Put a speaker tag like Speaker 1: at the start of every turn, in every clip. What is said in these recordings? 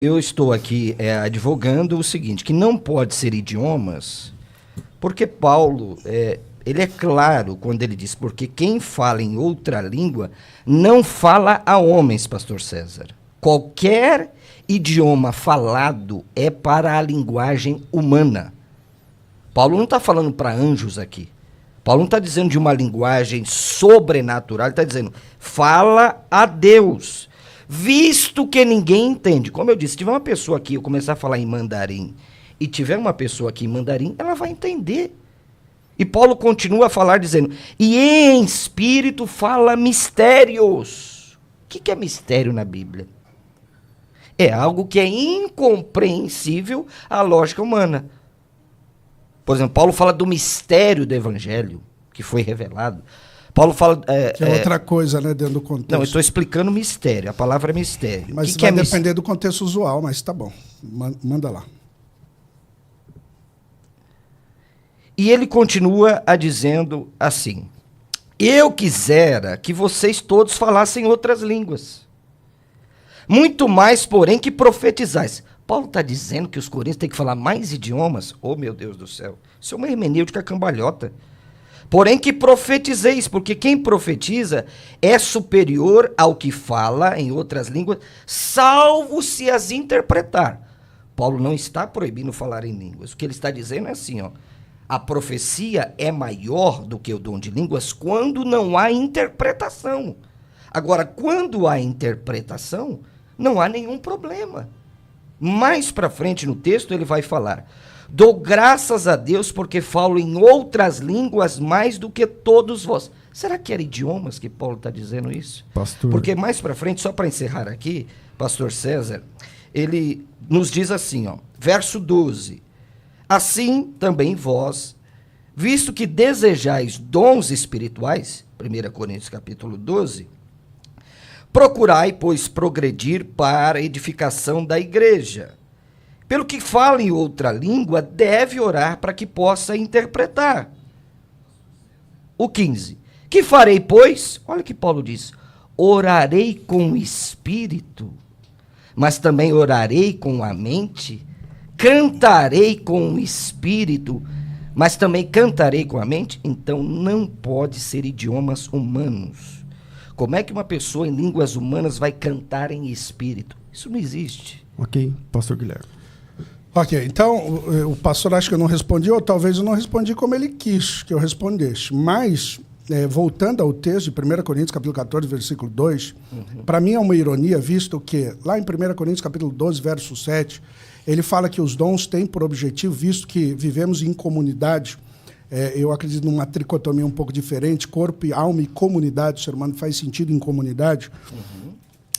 Speaker 1: Eu estou aqui advogando o seguinte, que não pode ser idiomas, porque Paulo, ele é claro quando ele diz, porque quem fala em outra língua não fala a homens, pastor César. Qualquer idioma falado é para a linguagem humana. Paulo não está falando para anjos aqui. Paulo não está dizendo de uma linguagem sobrenatural, ele está dizendo, fala a Deus. Visto que ninguém entende. Como eu disse, se tiver uma pessoa aqui, eu começar a falar em mandarim, e tiver uma pessoa aqui em mandarim, ela vai entender. E Paulo continua a falar dizendo, e em espírito fala mistérios. O que é mistério na Bíblia? É algo que é incompreensível à lógica humana. Por exemplo, Paulo fala do mistério do evangelho, que foi revelado. Paulo fala...
Speaker 2: que é outra coisa, né, dentro do contexto.
Speaker 1: Não, eu estou explicando mistério. A palavra é mistério.
Speaker 2: Mas vai depender do contexto usual, mas tá bom. Manda lá.
Speaker 1: E ele continua a dizendo assim, eu quisera que vocês todos falassem outras línguas. Muito mais, porém, que profetizais. Paulo está dizendo que os coríntios têm que falar mais idiomas? Oh, meu Deus do céu. Isso é uma hermenêutica cambalhota. Porém que profetizeis, porque quem profetiza é superior ao que fala em outras línguas, salvo se as interpretar. Paulo não está proibindo falar em línguas. O que ele está dizendo é assim, ó, a profecia é maior do que o dom de línguas quando não há interpretação. Agora, quando há interpretação, não há nenhum problema. Mais para frente no texto ele vai falar... Dou graças a Deus porque falo em outras línguas mais do que todos vós. Será que era idiomas que Paulo está dizendo isso?
Speaker 3: Pastor.
Speaker 1: Porque mais para frente, só para encerrar aqui, pastor César, ele nos diz assim, ó, verso 12. Assim também vós, visto que desejais dons espirituais, 1 Coríntios capítulo 12, procurai, pois, progredir para a edificação da igreja. Pelo que fala em outra língua, deve orar para que possa interpretar. O 15. Que farei, pois? Olha o que Paulo diz. Orarei com o espírito, mas também orarei com a mente. Cantarei com o espírito, mas também cantarei com a mente. Então não pode ser idiomas humanos. Como é que uma pessoa em línguas humanas vai cantar em espírito? Isso não existe.
Speaker 3: Ok, pastor Guilherme.
Speaker 2: Ok, então o pastor acha que eu não respondi, ou talvez eu não respondi como ele quis que eu respondesse. Mas, voltando ao texto de 1 Coríntios, capítulo 14, versículo 2, para mim é uma ironia, visto que lá em 1 Coríntios, capítulo 12, verso 7, ele fala que os dons têm por objetivo, visto que vivemos em comunidade, eu acredito numa tricotomia um pouco diferente, corpo, alma e comunidade, o ser humano faz sentido em comunidade.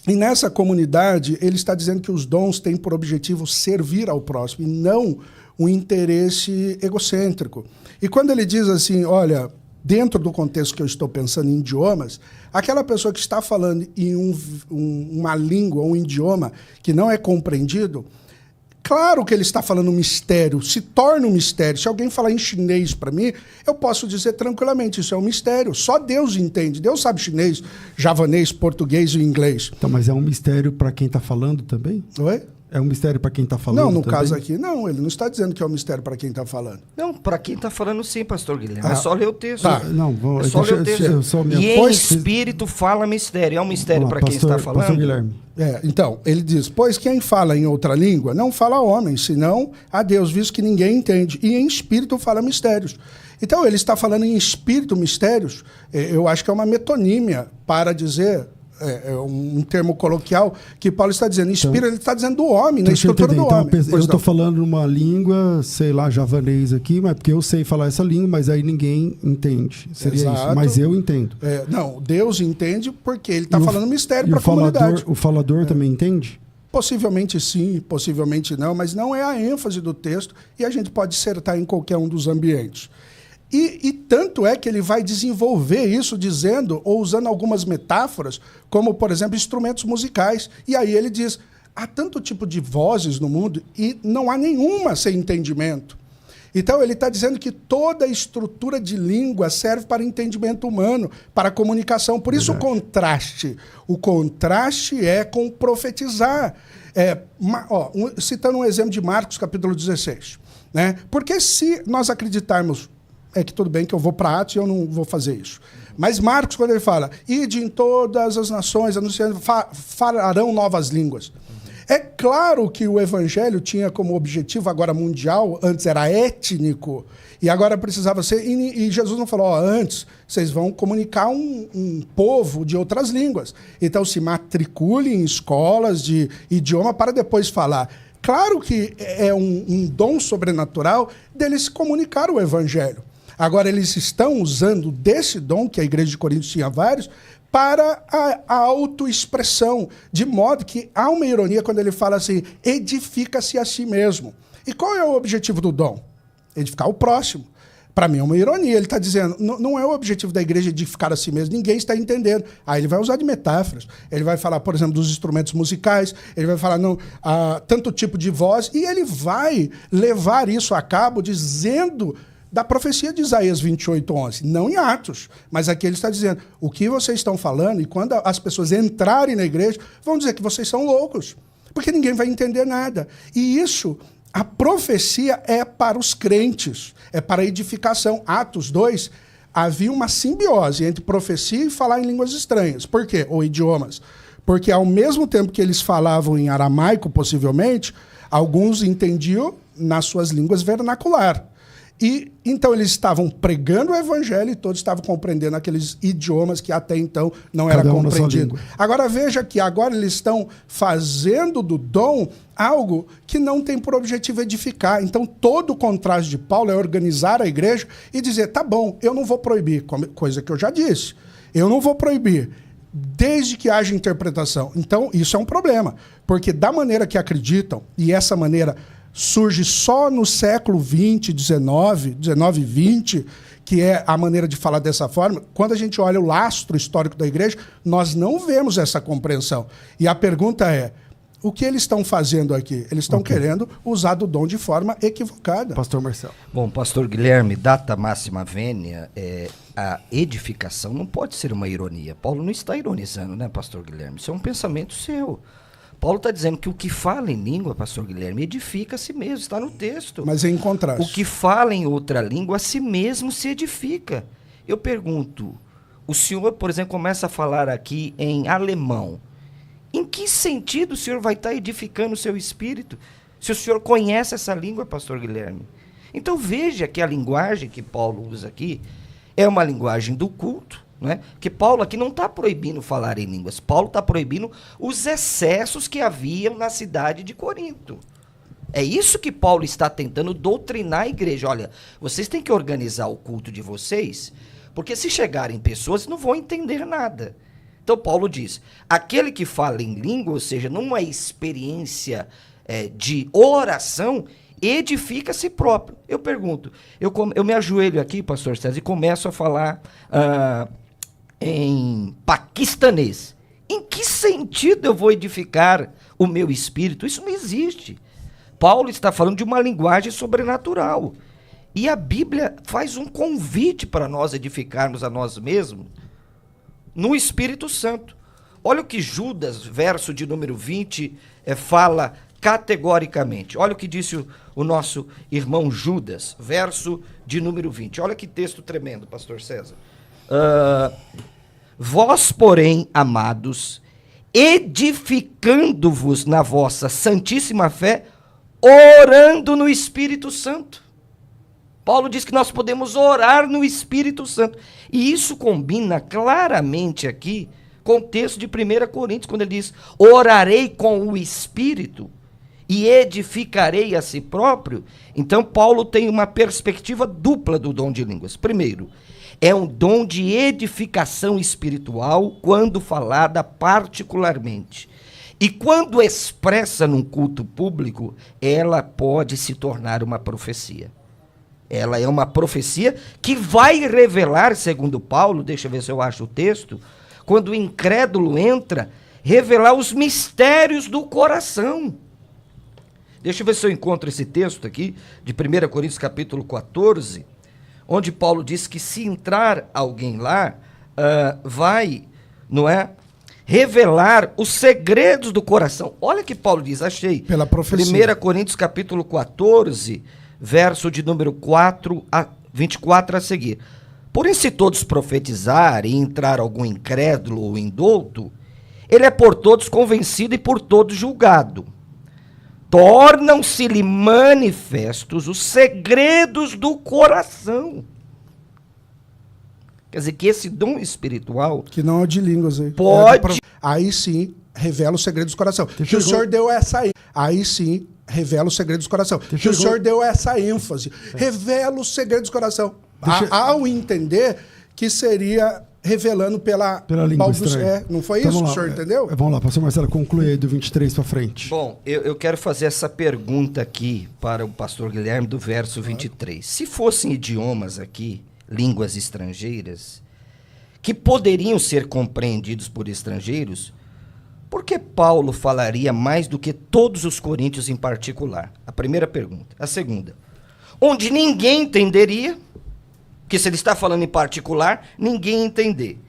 Speaker 2: E nessa comunidade, ele está dizendo que os dons têm por objetivo servir ao próximo e não um interesse egocêntrico. E quando ele diz assim, olha, dentro do contexto que eu estou pensando em idiomas, aquela pessoa que está falando em uma língua, um idioma que não é compreendido, claro que ele está falando um mistério, se torna um mistério. Se alguém falar em chinês para mim, eu posso dizer tranquilamente, isso é um mistério. Só Deus entende. Deus sabe chinês, javanês, português e inglês.
Speaker 3: Então, mas é um mistério para quem está falando também?
Speaker 2: Oi?
Speaker 3: É um mistério para quem está falando
Speaker 2: também? Não, no
Speaker 3: também?
Speaker 2: caso aqui, não. Ele não está dizendo que é um mistério para quem está falando.
Speaker 1: Não, para quem está falando sim, pastor Guilherme. É só ler o texto.
Speaker 2: Tá.
Speaker 3: Não,
Speaker 1: é só ler o texto. E em espírito fala mistério. É um mistério para quem está falando?
Speaker 3: Pastor Guilherme.
Speaker 2: Então, ele diz, pois quem fala em outra língua não fala a homem, senão a Deus, visto que ninguém entende. E em espírito fala mistérios. Então, ele está falando em espírito mistérios, eu acho que é uma metonímia para dizer... um termo coloquial que Paulo está dizendo. Espírito, ele está dizendo do homem, na estrutura do homem.
Speaker 3: Eu estou falando uma língua, sei lá, javanês aqui, mas porque eu sei falar essa língua, mas aí ninguém entende. Seria
Speaker 2: Exato.
Speaker 3: Isso. Mas eu entendo.
Speaker 2: Não, Deus entende porque ele está falando mistério para a comunidade.
Speaker 3: O falador também entende?
Speaker 2: Possivelmente sim, possivelmente não, mas não é a ênfase do texto e a gente pode dissertar em qualquer um dos ambientes. E tanto é que ele vai desenvolver isso dizendo, ou usando algumas metáforas, como, por exemplo, instrumentos musicais. E aí ele diz, há tanto tipo de vozes no mundo e não há nenhuma sem entendimento. Então, ele está dizendo que toda a estrutura de língua serve para entendimento humano, para comunicação. Por isso,
Speaker 3: Verdade.
Speaker 2: o contraste. O contraste é com profetizar. Citando um exemplo de Marcos, capítulo 16. Né? Porque se nós acreditarmos... É que tudo bem que eu vou para Atos e eu não vou fazer isso. Mas Marcos, quando ele fala, ide em todas as nações, anunciando, falarão novas línguas. É claro que o evangelho tinha como objetivo agora mundial, antes era étnico, e agora precisava ser... E Jesus não falou, antes vocês vão comunicar um povo de outras línguas. Então se matricule em escolas de idioma para depois falar. Claro que é um dom sobrenatural deles comunicar o evangelho. Agora eles estão usando desse dom, que a igreja de Corinto tinha vários, para a autoexpressão, de modo que há uma ironia quando ele fala assim, edifica-se a si mesmo. E qual é o objetivo do dom? Edificar o próximo. Para mim é uma ironia, ele está dizendo, não é o objetivo da igreja edificar a si mesmo, ninguém está entendendo. Aí ele vai usar de metáforas, ele vai falar, por exemplo, dos instrumentos musicais, ele vai falar tanto tipo de voz, e ele vai levar isso a cabo dizendo... da profecia de Isaías 28:11, não em Atos, mas aqui ele está dizendo, o que vocês estão falando, e quando as pessoas entrarem na igreja, vão dizer que vocês são loucos, porque ninguém vai entender nada. E isso, a profecia é para os crentes, é para a edificação. Atos 2, havia uma simbiose entre profecia e falar em línguas estranhas. Por quê? Ou idiomas. Porque ao mesmo tempo que eles falavam em aramaico, possivelmente, alguns entendiam nas suas línguas vernacular. E então eles estavam pregando o evangelho e todos estavam compreendendo aqueles idiomas que até então não era compreendido. Agora veja que agora eles estão fazendo do dom algo que não tem por objetivo edificar. Então todo o contraste de Paulo é organizar a igreja e dizer, tá bom, eu não vou proibir, coisa que eu já disse, eu não vou proibir, desde que haja interpretação. Então isso é um problema, porque da maneira que acreditam, e essa maneira... surge só no século XX, XIX e XX, que é a maneira de falar dessa forma. Quando a gente olha o lastro histórico da igreja, nós não vemos essa compreensão. E a pergunta é, o que eles estão fazendo aqui? Eles estão querendo usar do dom de forma equivocada.
Speaker 3: Pastor Marcelo.
Speaker 1: Bom, pastor Guilherme, data máxima vênia, a edificação não pode ser uma ironia. Paulo não está ironizando, né, pastor Guilherme? Isso é um pensamento seu. Paulo está dizendo que o que fala em língua, pastor Guilherme, edifica a si mesmo, está no texto.
Speaker 2: Mas é em contraste.
Speaker 1: O que fala em outra língua, a si mesmo se edifica. Eu pergunto, o senhor, por exemplo, começa a falar aqui em alemão. Em que sentido o senhor vai estar edificando o seu espírito, se o senhor conhece essa língua, pastor Guilherme? Então veja que a linguagem que Paulo usa aqui é uma linguagem do culto, não é? Porque Paulo aqui não está proibindo falar em línguas. Paulo está proibindo os excessos que haviam na cidade de Corinto. É isso que Paulo está tentando doutrinar a igreja. Olha, vocês têm que organizar o culto de vocês, porque se chegarem pessoas, não vão entender nada. Então Paulo diz, aquele que fala em língua, ou seja, numa experiência de oração, edifica a si próprio. Eu pergunto, eu me ajoelho aqui, pastor César, e começo a falar... em paquistanês. Em que sentido eu vou edificar o meu espírito? Isso não existe. Paulo está falando de uma linguagem sobrenatural. E a Bíblia faz um convite para nós edificarmos a nós mesmos no Espírito Santo. Olha o que Judas, verso de número 20, fala categoricamente. Olha o que disse o nosso irmão Judas, verso de número 20. Olha que texto tremendo, pastor César. Vós, porém, amados, edificando-vos na vossa santíssima fé, orando no Espírito Santo. Paulo diz que nós podemos orar no Espírito Santo. E isso combina claramente aqui com o texto de 1 Coríntios, quando ele diz, orarei com o Espírito e edificarei a si próprio. Então, Paulo tem uma perspectiva dupla do dom de línguas. Primeiro, é um dom de edificação espiritual quando falada particularmente. E quando expressa num culto público, ela pode se tornar uma profecia. Ela é uma profecia que vai revelar, segundo Paulo, deixa eu ver se eu acho o texto, quando o incrédulo entra, revelar os mistérios do coração. Deixa eu ver se eu encontro esse texto aqui, de 1 Coríntios capítulo 14, onde Paulo diz que se entrar alguém lá, vai, não é, revelar os segredos do coração. Olha que Paulo diz, achei.
Speaker 2: Pela profecia.
Speaker 1: 1 Coríntios capítulo 14, verso de número 24 a seguir. Porém, se todos profetizarem e entrar algum incrédulo ou indouto, ele é por todos convencido e por todos julgado. Tornam-se-lhe manifestos os segredos do coração. Quer dizer, que esse dom espiritual...
Speaker 2: Que não é de línguas aí.
Speaker 1: Pode...
Speaker 2: Aí sim, revela os segredos do coração. Que o senhor deu essa... Aí sim, revela os segredos do coração. Que o senhor deu essa ênfase. Revela os segredos do coração. Ao entender que seria... revelando pela
Speaker 3: língua estranha.
Speaker 2: Não foi isso que o senhor entendeu?
Speaker 3: Vamos lá, pastor Marcelo, conclui aí do 23 para frente.
Speaker 1: Bom, eu quero fazer essa pergunta aqui para o pastor Guilherme do verso 23. Se fossem idiomas aqui, línguas estrangeiras, que poderiam ser compreendidos por estrangeiros, por que Paulo falaria mais do que todos os coríntios em particular? A primeira pergunta. A segunda, onde ninguém entenderia... Porque se ele está falando em particular, ninguém entender.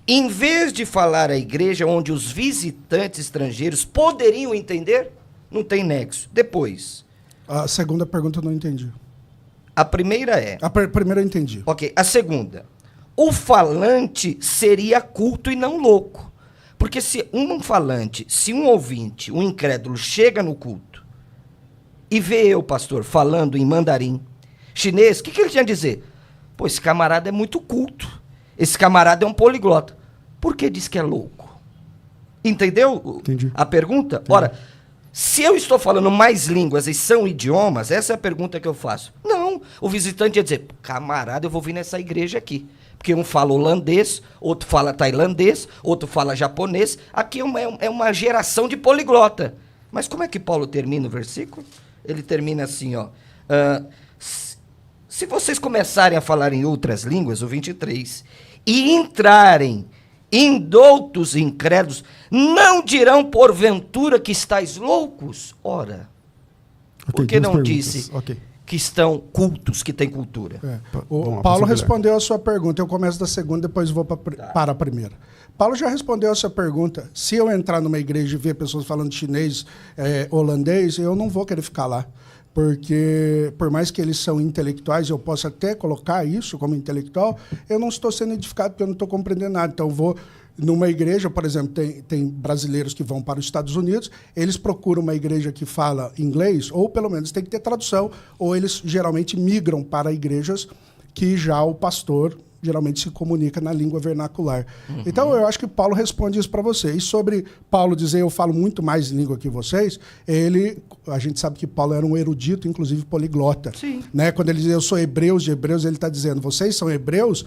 Speaker 1: Em vez de falar à igreja onde os visitantes estrangeiros poderiam entender, não tem nexo. Depois.
Speaker 2: A segunda pergunta eu não entendi.
Speaker 1: A primeira é...
Speaker 2: A primeira eu entendi.
Speaker 1: Ok. A segunda. O falante seria culto e não louco. Porque se um falante, se um ouvinte, um incrédulo, chega no culto e vê eu, pastor, falando em mandarim, chinês, o que ele tinha a dizer? Pô, esse camarada é muito culto. Esse camarada é um poliglota. Por que diz que é louco? Entendeu
Speaker 3: Entendi.
Speaker 1: A pergunta?
Speaker 3: Entendi.
Speaker 1: Ora, se eu estou falando mais línguas e são idiomas, essa é a pergunta que eu faço. Não, o visitante ia dizer, camarada, eu vou vir nessa igreja aqui. Porque um fala holandês, outro fala tailandês, outro fala japonês. Aqui é uma geração de poliglota. Mas como é que Paulo termina o versículo? Ele termina assim, ó... Se vocês começarem a falar em outras línguas, o 23, e entrarem em doutos incrédulos, não dirão porventura que estáis loucos? Ora, por que não disse que estão cultos, que têm cultura?
Speaker 2: O Paulo respondeu a sua pergunta. Eu começo da segunda, depois vou para a primeira. Paulo já respondeu a sua pergunta. Se eu entrar numa igreja e ver pessoas falando chinês, holandês, eu não vou querer ficar lá. Porque, por mais que eles são intelectuais, eu posso até colocar isso como intelectual, eu não estou sendo edificado porque eu não estou compreendendo nada. Então, eu vou numa igreja, por exemplo, tem brasileiros que vão para os Estados Unidos, eles procuram uma igreja que fala inglês, ou pelo menos tem que ter tradução, ou eles geralmente migram para igrejas que já o pastor geralmente se comunica na língua vernacular. Uhum. Então, eu acho que Paulo responde isso para você. E sobre Paulo dizer, eu falo muito mais língua que vocês, a gente sabe que Paulo era um erudito, inclusive poliglota.
Speaker 1: Sim.
Speaker 2: Né? Quando ele diz, eu sou hebreus de hebreus, ele está dizendo, vocês são hebreus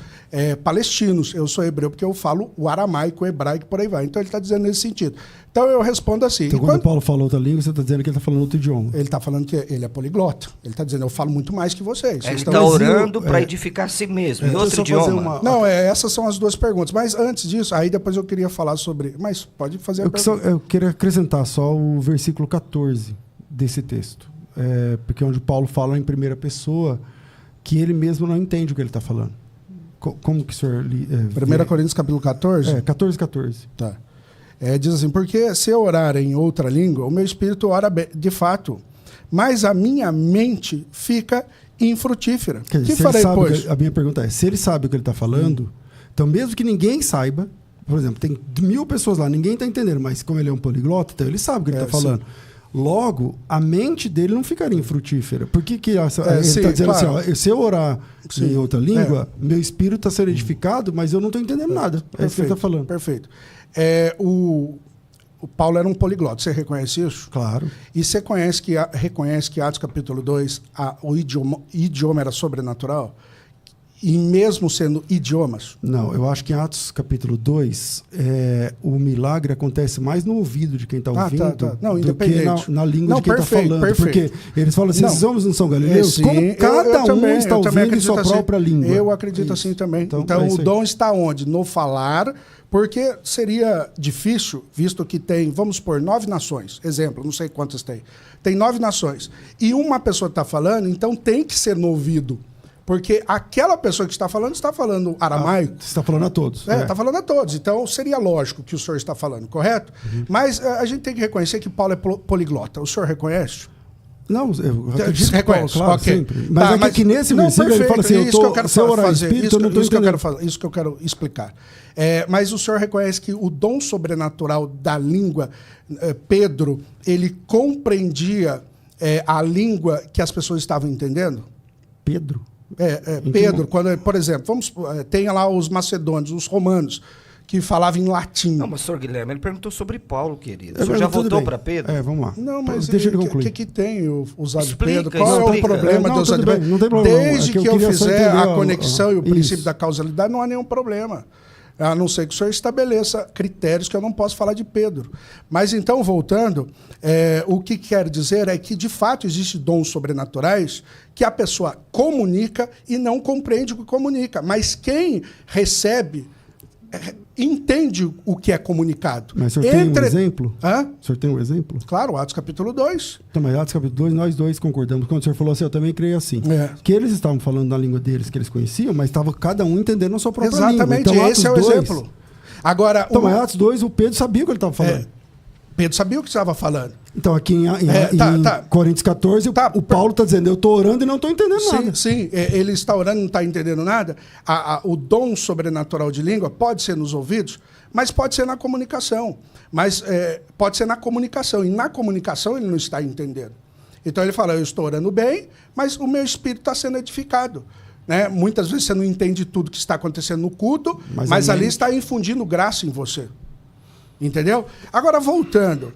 Speaker 2: palestinos, eu sou hebreu porque eu falo o aramaico, o hebraico, por aí vai. Então, ele está dizendo nesse sentido. Então, eu respondo assim.
Speaker 3: Então, quando Paulo falou outra língua, você está dizendo que ele está falando outro idioma.
Speaker 2: Ele está falando que ele é poliglota. Ele está dizendo, eu falo muito mais que vocês.
Speaker 1: Ele está orando para edificar a si mesmo, em outro idioma.
Speaker 2: Não, essas são as duas perguntas. Mas antes disso, aí depois eu queria falar sobre... Mas pode fazer a pergunta.
Speaker 3: Eu queria acrescentar só o versículo 14 desse texto. Porque é onde Paulo fala em primeira pessoa que ele mesmo não entende o que ele está falando. Como que o senhor...
Speaker 2: 1 Coríntios capítulo 14?
Speaker 3: 14.
Speaker 2: Tá. Diz assim, porque se eu orar em outra língua, o meu espírito ora de fato, mas a minha mente fica infrutífera.
Speaker 3: Quer dizer,
Speaker 2: que farei depois?
Speaker 3: A minha pergunta é, se ele sabe o que ele está falando, então mesmo que ninguém saiba, por exemplo, tem 1000 pessoas lá, ninguém está entendendo, mas como ele é um poliglota, então ele sabe o que ele está falando. Logo, a mente dele não ficaria infrutífera. Por que ele está dizendo claro. Assim, ó, se eu orar em outra língua, meu espírito está sendo edificado, mas eu não estou entendendo nada. É isso que ele está falando.
Speaker 2: Perfeito. O Paulo era um poliglota, você reconhece isso?
Speaker 3: Claro.
Speaker 2: E você reconhece que Atos capítulo 2, o idioma era sobrenatural? e mesmo sendo idiomas?
Speaker 3: Não, eu acho que em Atos capítulo 2, o milagre acontece mais no ouvido de quem está ouvindo
Speaker 2: Não,
Speaker 3: do que na língua de quem está falando.
Speaker 2: Perfeito.
Speaker 3: Porque eles falam assim, esses homens não são galileus?
Speaker 2: Sim,
Speaker 3: como cada um está ouvindo em sua
Speaker 2: assim,
Speaker 3: própria língua.
Speaker 2: Eu acredito assim também. Então o dom está onde? No falar, porque seria difícil, visto que tem, vamos supor, 9 nações. Exemplo, não sei quantas tem. Tem 9 nações. E uma pessoa está falando, então tem que ser no ouvido. Porque aquela pessoa que está falando aramaico.
Speaker 3: Você está falando a todos.
Speaker 2: Está falando a todos. Então, seria lógico que o senhor está falando, correto? Mas a gente tem que reconhecer que Paulo é poliglota. O senhor reconhece?
Speaker 3: Não, eu acredito
Speaker 2: que Paulo, claro,
Speaker 3: okay. Sempre. Mas
Speaker 2: tá,
Speaker 3: é que nesse versículo ele fala assim,
Speaker 2: isso que eu quero fazer,
Speaker 3: isso
Speaker 2: que eu quero explicar. Mas o senhor reconhece que o dom sobrenatural da língua, Pedro, ele compreendia a língua que as pessoas estavam entendendo?
Speaker 3: Pedro?
Speaker 2: Pedro, quando, por exemplo, tem lá os macedônios, os romanos, que falavam em latim.
Speaker 1: Não, mas, senhor Guilherme, ele perguntou sobre Paulo, querido. O senhor já voltou para Pedro?
Speaker 3: Vamos lá.
Speaker 2: Não, mas
Speaker 3: deixa ele concluir.
Speaker 2: O que tem usado
Speaker 1: Explica,
Speaker 2: Pedro? Qual é o problema de usar Pedro?
Speaker 3: Não tem problema.
Speaker 2: Desde que eu fizer a conexão e o princípio da causalidade, não há nenhum problema. A não ser que o senhor estabeleça critérios que eu não posso falar de Pedro. Mas então, voltando, o que quer dizer é que, de fato, existem dons sobrenaturais que a pessoa comunica e não compreende o que comunica. Mas quem recebe entende o que é comunicado.
Speaker 3: Mas o senhor tem um exemplo?
Speaker 2: O
Speaker 3: senhor tem um exemplo?
Speaker 2: Claro, Atos capítulo 2.
Speaker 3: Então, mas Atos capítulo 2, nós dois concordamos. Quando o senhor falou assim, eu também creio assim. Que eles estavam falando na língua deles, que eles conheciam, mas estava cada um entendendo a sua própria língua.
Speaker 2: Exatamente,
Speaker 3: então,
Speaker 2: esse é o exemplo. Agora,
Speaker 3: então, mas Atos 2, o Pedro sabia o que ele estava falando.
Speaker 2: Pedro sabia o que estava falando.
Speaker 3: Então, aqui em Coríntios 14, o Paulo está dizendo, eu estou orando e não estou entendendo nada.
Speaker 2: Sim, ele está orando e não está entendendo nada. O dom sobrenatural de língua pode ser nos ouvidos, mas pode ser na comunicação. Pode ser na comunicação, e na comunicação ele não está entendendo. Então ele fala, eu estou orando bem, mas o meu espírito está sendo edificado. Né? Muitas vezes você não entende tudo que está acontecendo no culto, mas ali está infundindo graça em você. Entendeu? Agora, voltando.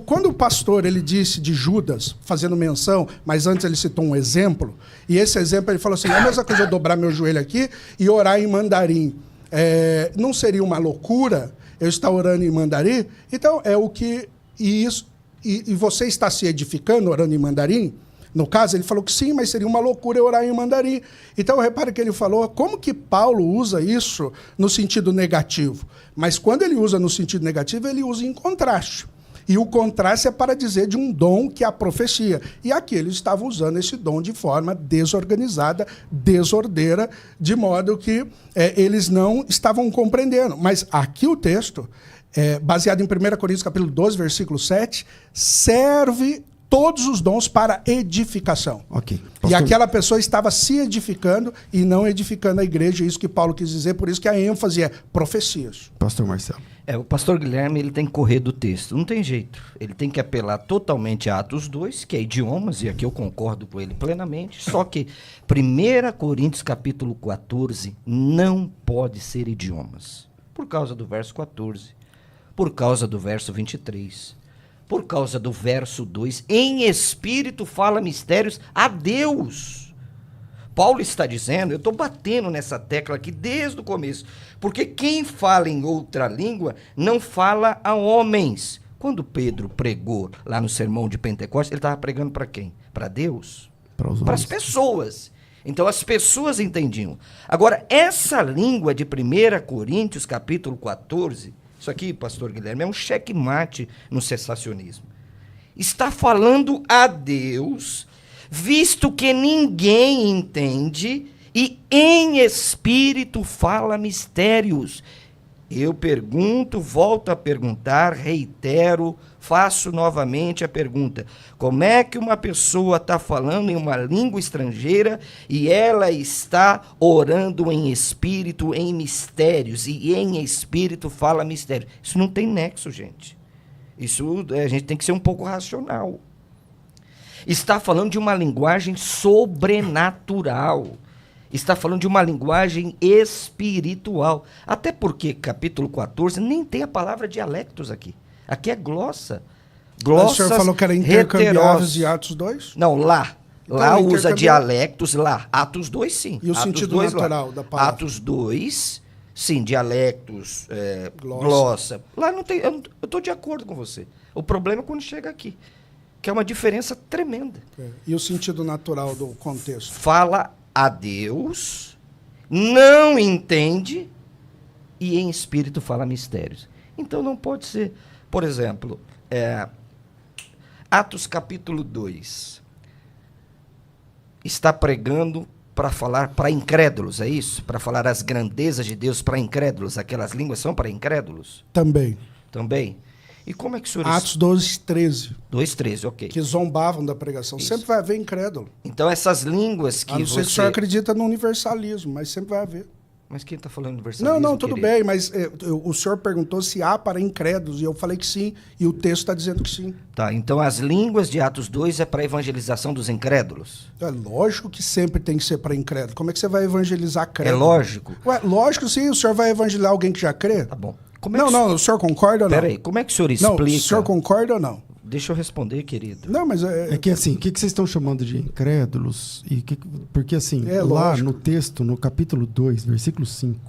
Speaker 2: Quando o pastor ele disse de Judas, fazendo menção, mas antes ele citou um exemplo, e esse exemplo ele falou assim, é a mesma coisa eu dobrar meu joelho aqui e orar em mandarim. Não seria uma loucura eu estar orando em mandarim? Então, e você está se edificando orando em mandarim? No caso, ele falou que sim, mas seria uma loucura eu orar em mandarim. Então, repare que ele falou, como que Paulo usa isso no sentido negativo? Mas quando ele usa no sentido negativo, ele usa em contraste. E o contraste é para dizer de um dom que é a profecia. E aqui eles estavam usando esse dom de forma desorganizada, desordeira, de modo que eles não estavam compreendendo. Mas aqui o texto, baseado em 1 Coríntios capítulo 12, versículo 7, serve todos os dons para edificação.
Speaker 3: Okay.
Speaker 2: E aquela pessoa estava se edificando e não edificando a igreja, isso que Paulo quis dizer, por isso que a ênfase é profecias.
Speaker 3: Pastor Marcelo.
Speaker 1: O pastor Guilherme ele tem que correr do texto, não tem jeito. Ele tem que apelar totalmente a Atos 2, que é idiomas, e aqui eu concordo com ele plenamente, só que 1 Coríntios capítulo 14 não pode ser idiomas, por causa do verso 14, por causa do verso 23, por causa do verso 2, em espírito fala mistérios a Deus. Paulo está dizendo, eu estou batendo nessa tecla aqui desde o começo, porque quem fala em outra língua não fala a homens. Quando Pedro pregou lá no sermão de Pentecostes, ele estava pregando para quem? Para Deus? Para as pessoas. Então as pessoas entendiam. Agora, essa língua de 1 Coríntios capítulo 14, isso aqui, pastor Guilherme, é um checkmate no cessacionismo. Está falando a Deus, visto que ninguém entende, e em espírito fala mistérios. Eu pergunto, volto a perguntar, reitero, faço novamente a pergunta. Como é que uma pessoa está falando em uma língua estrangeira e ela está orando em espírito, em mistérios, e em espírito fala mistérios? Isso não tem nexo, gente. Isso a gente tem que ser um pouco racional. Está falando de uma linguagem sobrenatural. Está falando de uma linguagem espiritual. Até porque, capítulo 14, nem tem a palavra dialectos aqui. Aqui é glossa.
Speaker 2: O senhor falou que era intercambiáveis de Atos 2?
Speaker 1: Não, lá. Lá
Speaker 2: Então,
Speaker 1: usa
Speaker 2: intercambiar-
Speaker 1: dialectos, lá. Atos 2, sim.
Speaker 2: E o
Speaker 1: Atos
Speaker 2: sentido
Speaker 1: 2, lá.
Speaker 2: natural da palavra?
Speaker 1: Atos 2, sim, dialectos,
Speaker 2: Glossa.
Speaker 1: glossa. Lá não tem. Eu estou de acordo com você. O problema é quando chega aqui, que é uma diferença tremenda.
Speaker 2: E o sentido natural do contexto?
Speaker 1: Fala a Deus, não entende e em espírito fala mistérios. Então não pode ser, por exemplo, Atos capítulo 2. Está pregando para falar para incrédulos, é isso? Para falar as grandezas de Deus para incrédulos. Aquelas línguas são para incrédulos?
Speaker 2: Também.
Speaker 1: Também. E como é que o senhor...
Speaker 2: Atos 12, 13.
Speaker 1: 2:13, ok.
Speaker 2: Que zombavam da pregação.
Speaker 1: Isso.
Speaker 2: Sempre vai haver incrédulo.
Speaker 1: Então essas línguas que
Speaker 2: A não ser que o
Speaker 1: você...
Speaker 2: senhor acredita no universalismo, mas sempre vai haver.
Speaker 1: Mas quem está falando universalismo?
Speaker 2: Não, não, tudo
Speaker 1: querido?
Speaker 2: bem, mas o senhor perguntou se há para incrédulos, e eu falei que sim, e o texto está dizendo que sim.
Speaker 1: Tá, então as línguas de Atos 2 é para a evangelização dos incrédulos?
Speaker 2: É lógico que sempre tem que ser para incrédulo. Como é que você vai evangelizar
Speaker 1: É
Speaker 2: crédulo?
Speaker 1: lógico?
Speaker 2: Ué, lógico sim, o senhor vai evangelizar alguém que já crê?
Speaker 1: Tá bom. Como é
Speaker 2: Não,
Speaker 1: que
Speaker 2: não, o senhor concorda ou não?
Speaker 1: Peraí, como é que o senhor
Speaker 2: Não,
Speaker 1: explica?
Speaker 2: o senhor concorda ou não?
Speaker 1: Deixa eu responder, querido.
Speaker 2: Não, mas
Speaker 3: É que assim, o que vocês estão chamando de incrédulos? Porque assim,
Speaker 2: É,
Speaker 3: lá
Speaker 2: lógico.
Speaker 3: no texto, no capítulo 2, versículo 5,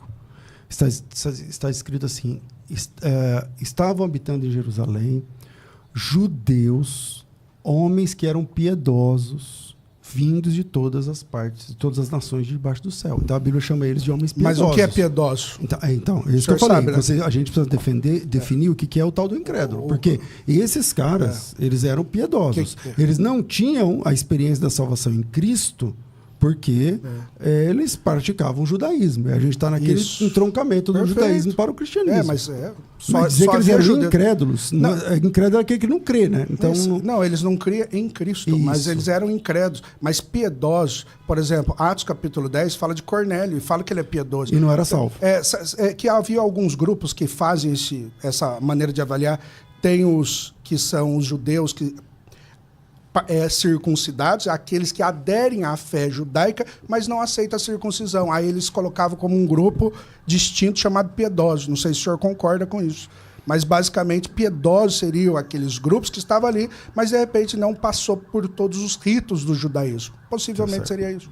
Speaker 3: está escrito assim: estavam habitando em Jerusalém judeus, homens que eram piedosos, vindos de todas as partes, de todas as nações debaixo do céu. Então a Bíblia chama eles de homens
Speaker 2: Mas
Speaker 3: piedosos.
Speaker 2: o que é piedoso?
Speaker 3: Então é isso que
Speaker 2: O
Speaker 3: eu
Speaker 2: senhor
Speaker 3: falei.
Speaker 2: sabe, né?
Speaker 3: A gente precisa definir o que é o tal do incrédulo. Porque esses caras, eles eram piedosos. Eles não tinham a experiência da salvação em Cristo porque eles praticavam o judaísmo. E a gente está naquele
Speaker 2: Isso.
Speaker 3: entroncamento do
Speaker 2: Perfeito.
Speaker 3: judaísmo para o cristianismo.
Speaker 2: Mas
Speaker 3: Mas dizer que eles
Speaker 2: havia
Speaker 3: eram
Speaker 2: judeu-
Speaker 3: incrédulos, incrédulo é aquele que não crê, né? Então,
Speaker 2: Não, eles não criam em Cristo, mas
Speaker 3: Isso.
Speaker 2: eles eram incrédulos. Mas piedosos, por exemplo, Atos capítulo 10 fala de Cornélio e fala que ele é piedoso.
Speaker 3: e não era salvo.
Speaker 2: Que havia alguns grupos que fazem essa maneira de avaliar. Tem os que são os judeus que circuncidados, aqueles que aderem à fé judaica, mas não aceitam a circuncisão. Aí eles colocavam como um grupo distinto chamado piedosos. Não sei se o senhor concorda com isso. Mas, basicamente, piedosos seriam aqueles grupos que estavam ali, mas, de repente, não passou por todos os ritos do judaísmo. Possivelmente seria isso.